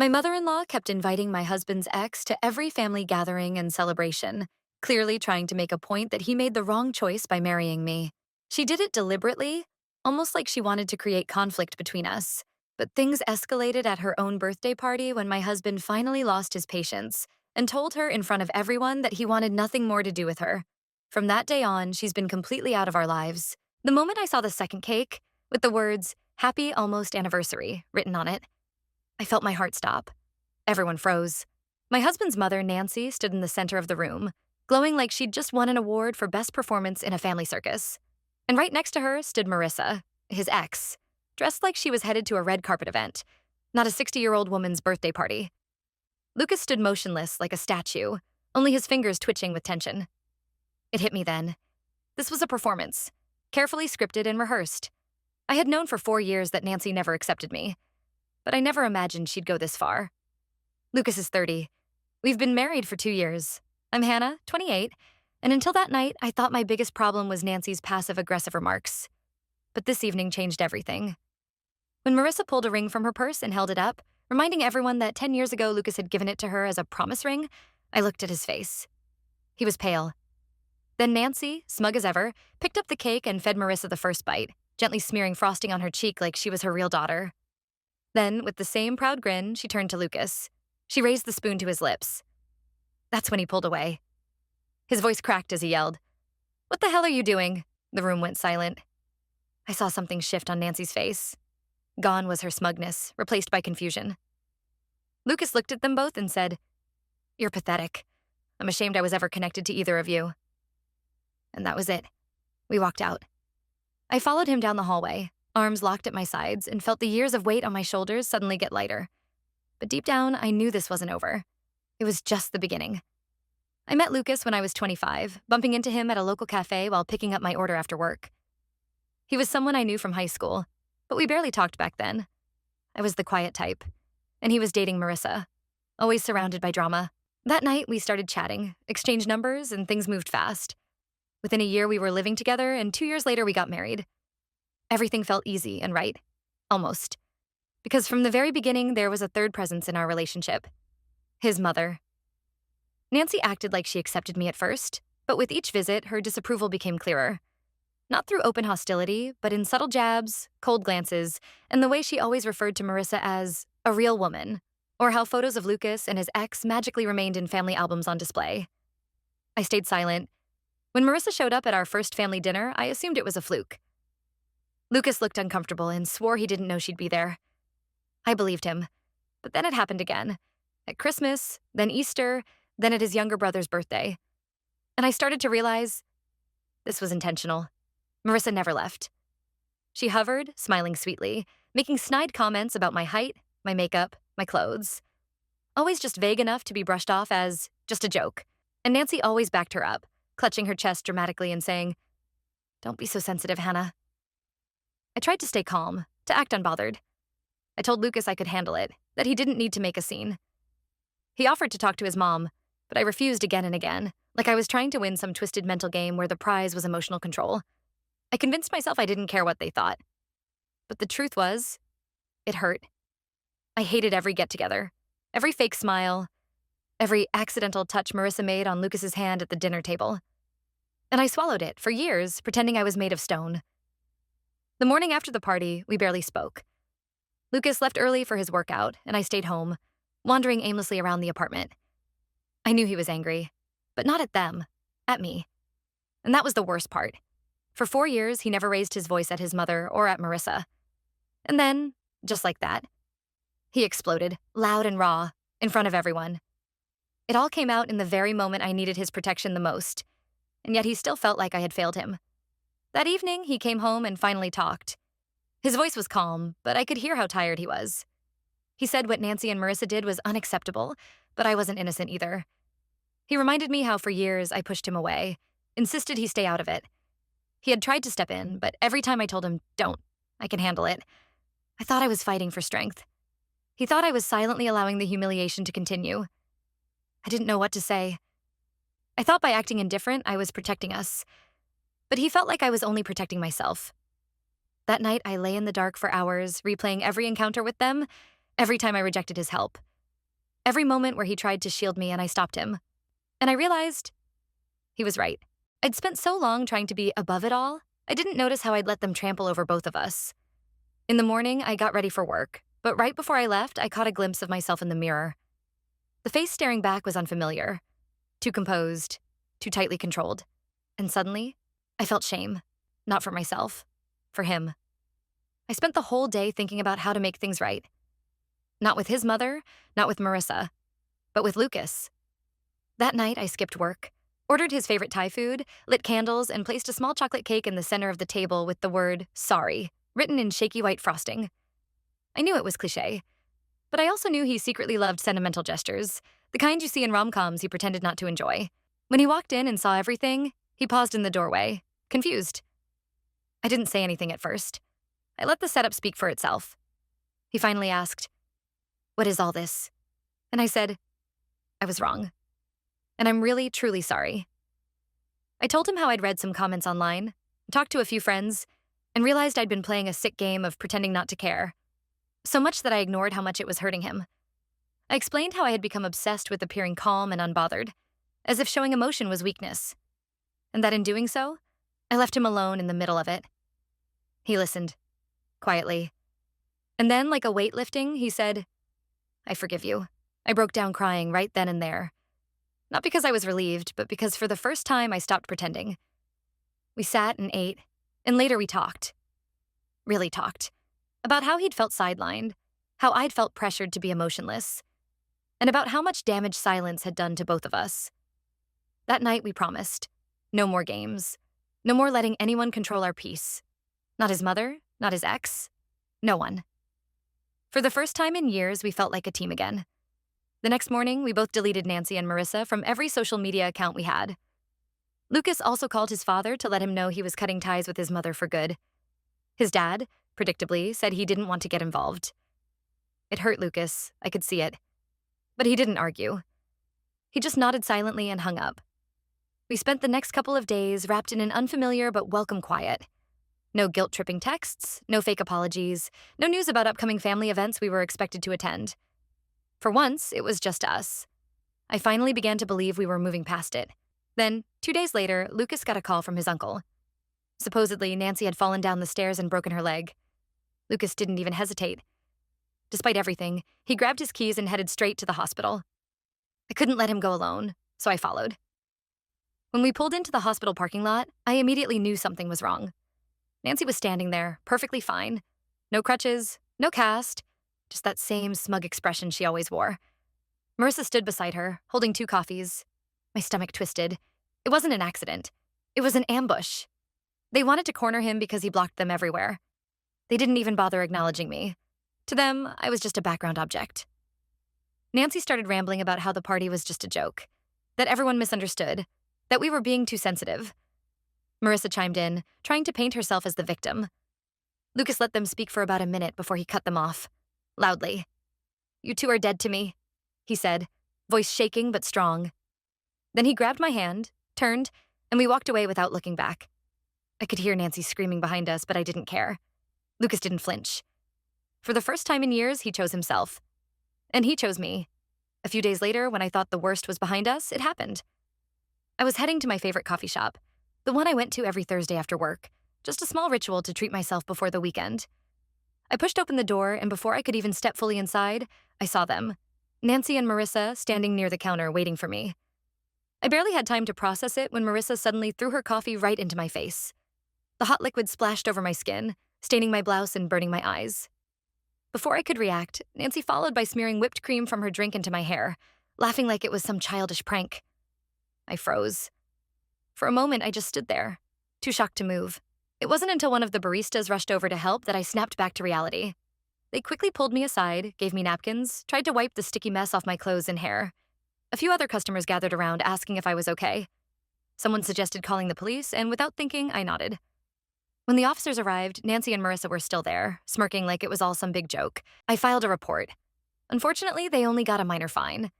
My mother-in-law kept inviting my husband's ex to every family gathering and celebration, clearly trying to make a point that he made the wrong choice by marrying me. She did it deliberately, almost like she wanted to create conflict between us. But things escalated at her own birthday party when my husband finally lost his patience and told her in front of everyone that he wanted nothing more to do with her. From that day on, she's been completely out of our lives. The moment I saw the second cake, with the words, "Happy Almost Anniversary," written on it, I felt my heart stop. Everyone froze. My husband's mother, Nancy, stood in the center of the room, glowing like she'd just won an award for best performance in a family circus. And right next to her stood Marissa, his ex, dressed like she was headed to a red carpet event, not a 60-year-old woman's birthday party. Lucas stood motionless like a statue, only his fingers twitching with tension. It hit me then. This was a performance, carefully scripted and rehearsed. I had known for 4 years that Nancy never accepted me, but I never imagined she'd go this far. Lucas is 30. We've been married for 2 years. I'm Hannah, 28, and until that night, I thought my biggest problem was Nancy's passive-aggressive remarks. But this evening changed everything. When Marissa pulled a ring from her purse and held it up, reminding everyone that 10 years ago Lucas had given it to her as a promise ring, I looked at his face. He was pale. Then Nancy, smug as ever, picked up the cake and fed Marissa the first bite, gently smearing frosting on her cheek like she was her real daughter. Then, with the same proud grin, she turned to Lucas. She raised the spoon to his lips. That's when he pulled away. His voice cracked as he yelled, "What the hell are you doing?" The room went silent. I saw something shift on Nancy's face. Gone was her smugness, replaced by confusion. Lucas looked at them both and said, "You're pathetic. I'm ashamed I was ever connected to either of you." And that was it. We walked out. I followed him down the hallway, arms locked at my sides, and felt the years of weight on my shoulders suddenly get lighter. But deep down, I knew this wasn't over. It was just the beginning. I met Lucas when I was 25, bumping into him at a local cafe while picking up my order after work. He was someone I knew from high school, but we barely talked back then. I was the quiet type, and he was dating Marissa, always surrounded by drama. That night, we started chatting, exchanged numbers, and things moved fast. Within a year, we were living together, and 2 years later, we got married. Everything felt easy and right. Almost. Because from the very beginning, there was a third presence in our relationship. His mother. Nancy acted like she accepted me at first, but with each visit, her disapproval became clearer. Not through open hostility, but in subtle jabs, cold glances, and the way she always referred to Marissa as a real woman, or how photos of Lucas and his ex magically remained in family albums on display. I stayed silent. When Marissa showed up at our first family dinner, I assumed it was a fluke. Lucas looked uncomfortable and swore he didn't know she'd be there. I believed him, but then it happened again. At Christmas, then Easter, then at his younger brother's birthday. And I started to realize this was intentional. Marissa never left. She hovered, smiling sweetly, making snide comments about my height, my makeup, my clothes. Always just vague enough to be brushed off as just a joke. And Nancy always backed her up, clutching her chest dramatically and saying, "Don't be so sensitive, Hannah." I tried to stay calm, to act unbothered. I told Lucas I could handle it, that he didn't need to make a scene. He offered to talk to his mom, but I refused again and again, like I was trying to win some twisted mental game where the prize was emotional control. I convinced myself I didn't care what they thought. But the truth was, it hurt. I hated every get-together, every fake smile, every accidental touch Marissa made on Lucas's hand at the dinner table. And I swallowed it for years, pretending I was made of stone. The morning after the party, we barely spoke. Lucas left early for his workout, and I stayed home, wandering aimlessly around the apartment. I knew he was angry, but not at them, at me. And that was the worst part. For 4 years, he never raised his voice at his mother or at Marissa. And then, just like that, he exploded, loud and raw, in front of everyone. It all came out in the very moment I needed his protection the most, and yet he still felt like I had failed him. That evening, he came home and finally talked. His voice was calm, but I could hear how tired he was. He said what Nancy and Marissa did was unacceptable, but I wasn't innocent either. He reminded me how for years I pushed him away, insisted he stay out of it. He had tried to step in, but every time I told him, "Don't, I can handle it," I thought I was fighting for strength. He thought I was silently allowing the humiliation to continue. I didn't know what to say. I thought by acting indifferent, I was protecting us. But he felt like I was only protecting myself. That night, I lay in the dark for hours, replaying every encounter with them, every time I rejected his help, every moment where he tried to shield me and I stopped him. And I realized he was right. I'd spent so long trying to be above it all, I didn't notice how I'd let them trample over both of us. In the morning, I got ready for work, but right before I left, I caught a glimpse of myself in the mirror. The face staring back was unfamiliar, too composed, too tightly controlled. And suddenly, I felt shame. Not for myself, for him. I spent the whole day thinking about how to make things right. Not with his mother, not with Marissa, but with Lucas. That night, I skipped work, ordered his favorite Thai food, lit candles, and placed a small chocolate cake in the center of the table with the word sorry written in shaky white frosting. I knew it was cliché, but I also knew he secretly loved sentimental gestures, the kind you see in rom-coms he pretended not to enjoy. When he walked in and saw everything, he paused in the doorway, confused. I didn't say anything at first. I let the setup speak for itself. He finally asked, "What is all this?" And I said, "I was wrong. And I'm really, truly sorry." I told him how I'd read some comments online, talked to a few friends, and realized I'd been playing a sick game of pretending not to care. So much that I ignored how much it was hurting him. I explained how I had become obsessed with appearing calm and unbothered, as if showing emotion was weakness. And that in doing so, I left him alone in the middle of it. He listened, quietly. And then, like a weight lifting, he said, "I forgive you." I broke down crying right then and there. Not because I was relieved, but because for the first time I stopped pretending. We sat and ate, and later we talked. Really talked. About how he'd felt sidelined, how I'd felt pressured to be emotionless, and about how much damage silence had done to both of us. That night we promised. No more games. No more letting anyone control our peace. Not his mother, not his ex. No one. For the first time in years, we felt like a team again. The next morning, we both deleted Nancy and Marissa from every social media account we had. Lucas also called his father to let him know he was cutting ties with his mother for good. His dad, predictably, said he didn't want to get involved. It hurt Lucas, I could see it. But he didn't argue. He just nodded silently and hung up. We spent the next couple of days wrapped in an unfamiliar but welcome quiet. No guilt-tripping texts, no fake apologies, no news about upcoming family events we were expected to attend. For once, it was just us. I finally began to believe we were moving past it. Then, 2 days later, Lucas got a call from his uncle. Supposedly, Nancy had fallen down the stairs and broken her leg. Lucas didn't even hesitate. Despite everything, he grabbed his keys and headed straight to the hospital. I couldn't let him go alone, so I followed. When we pulled into the hospital parking lot, I immediately knew something was wrong. Nancy was standing there, perfectly fine. No crutches, no cast, just that same smug expression she always wore. Marissa stood beside her, holding 2 coffees. My stomach twisted. It wasn't an accident. It was an ambush. They wanted to corner him because he blocked them everywhere. They didn't even bother acknowledging me. To them, I was just a background object. Nancy started rambling about how the party was just a joke, that everyone misunderstood, that we were being too sensitive. Marissa chimed in, trying to paint herself as the victim. Lucas let them speak for about a minute before he cut them off, loudly. "You two are dead to me," he said, voice shaking but strong. Then he grabbed my hand, turned, and we walked away without looking back. I could hear Nancy screaming behind us, but I didn't care. Lucas didn't flinch. For the first time in years, he chose himself. And he chose me. A few days later, when I thought the worst was behind us, it happened. I was heading to my favorite coffee shop, the one I went to every Thursday after work, just a small ritual to treat myself before the weekend. I pushed open the door, and before I could even step fully inside, I saw them, Nancy and Marissa, standing near the counter waiting for me. I barely had time to process it when Marissa suddenly threw her coffee right into my face. The hot liquid splashed over my skin, staining my blouse and burning my eyes. Before I could react, Nancy followed by smearing whipped cream from her drink into my hair, laughing like it was some childish prank. I froze. For a moment, I just stood there, too shocked to move. It wasn't until one of the baristas rushed over to help that I snapped back to reality. They quickly pulled me aside, gave me napkins, tried to wipe the sticky mess off my clothes and hair. A few other customers gathered around asking if I was okay. Someone suggested calling the police, and without thinking, I nodded. When the officers arrived, Nancy and Marissa were still there, smirking like it was all some big joke. I filed a report. Unfortunately, they only got a minor fine.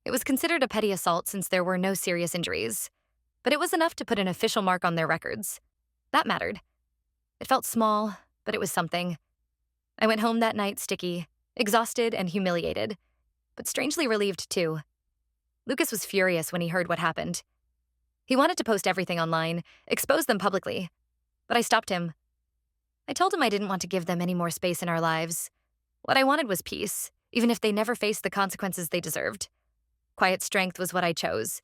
It was considered a petty assault since there were no serious injuries. But it was enough to put an official mark on their records. That mattered. It felt small, but it was something. I went home that night sticky, exhausted, and humiliated. but strangely relieved too. Lucas was furious when he heard what happened. He wanted to post everything online, expose them publicly, but I stopped him. I told him I didn't want to give them any more space in our lives. What I wanted was peace, even if they never faced the consequences they deserved. Quiet strength was what I chose.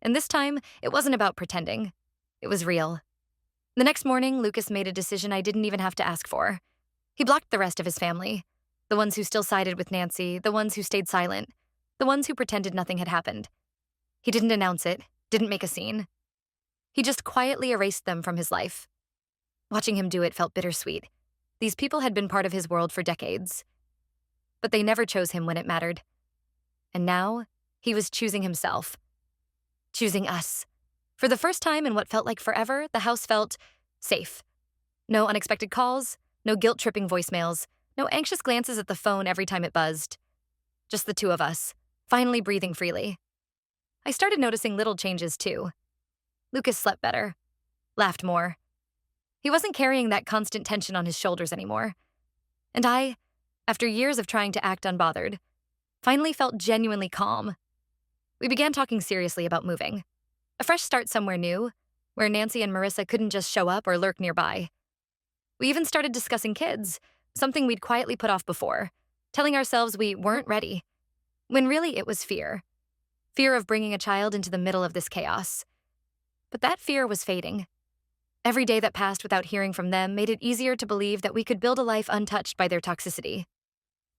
And this time, it wasn't about pretending. It was real. The next morning, Lucas made a decision I didn't even have to ask for. He blocked the rest of his family. The ones who still sided with Nancy, the ones who stayed silent, the ones who pretended nothing had happened. He didn't announce it, didn't make a scene. He just quietly erased them from his life. Watching him do it felt bittersweet. These people had been part of his world for decades. But they never chose him when it mattered. And now, he was choosing himself. Choosing us. For the first time in what felt like forever, the house felt safe. No unexpected calls, no guilt-tripping voicemails, no anxious glances at the phone every time it buzzed. Just the two of us, finally breathing freely. I started noticing little changes too. Lucas slept better, laughed more. He wasn't carrying that constant tension on his shoulders anymore. And I, after years of trying to act unbothered, finally felt genuinely calm. We began talking seriously about moving. A fresh start somewhere new, where Nancy and Marissa couldn't just show up or lurk nearby. We even started discussing kids, something we'd quietly put off before, telling ourselves we weren't ready, when really it was fear. Fear of bringing a child into the middle of this chaos. But that fear was fading. Every day that passed without hearing from them made it easier to believe that we could build a life untouched by their toxicity.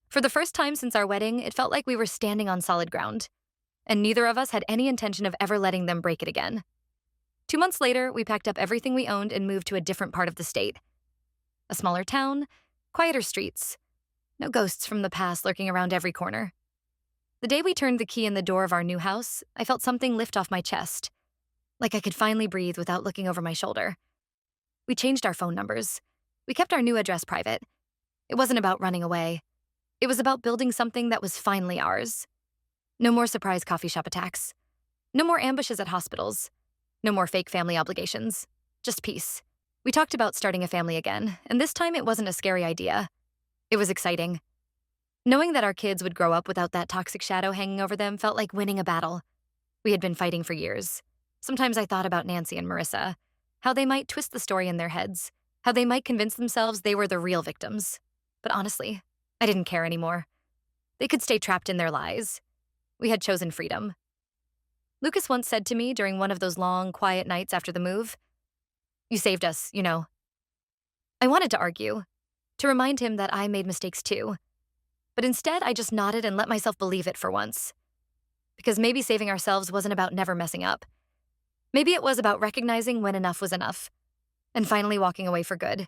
For the first time since our wedding, it felt like we were standing on solid ground, and neither of us had any intention of ever letting them break it again. 2 months later, we packed up everything we owned and moved to a different part of the state. A smaller town, quieter streets, no ghosts from the past lurking around every corner. The day we turned the key in the door of our new house, I felt something lift off my chest, like I could finally breathe without looking over my shoulder. We changed our phone numbers. We kept our new address private. It wasn't about running away. It was about building something that was finally ours. No more surprise coffee shop attacks. No more ambushes at hospitals. No more fake family obligations. Just peace. We talked about starting a family again, and this time it wasn't a scary idea. It was exciting. Knowing that our kids would grow up without that toxic shadow hanging over them felt like winning a battle. We had been fighting for years. Sometimes I thought about Nancy and Marissa, how they might twist the story in their heads, how they might convince themselves they were the real victims. But honestly, I didn't care anymore. They could stay trapped in their lies. We had chosen freedom. Lucas once said to me during one of those long, quiet nights after the move, "You saved us, you know." I wanted to argue, to remind him that I made mistakes too. But instead, I just nodded and let myself believe it for once. Because maybe saving ourselves wasn't about never messing up. Maybe it was about recognizing when enough was enough, and finally walking away for good.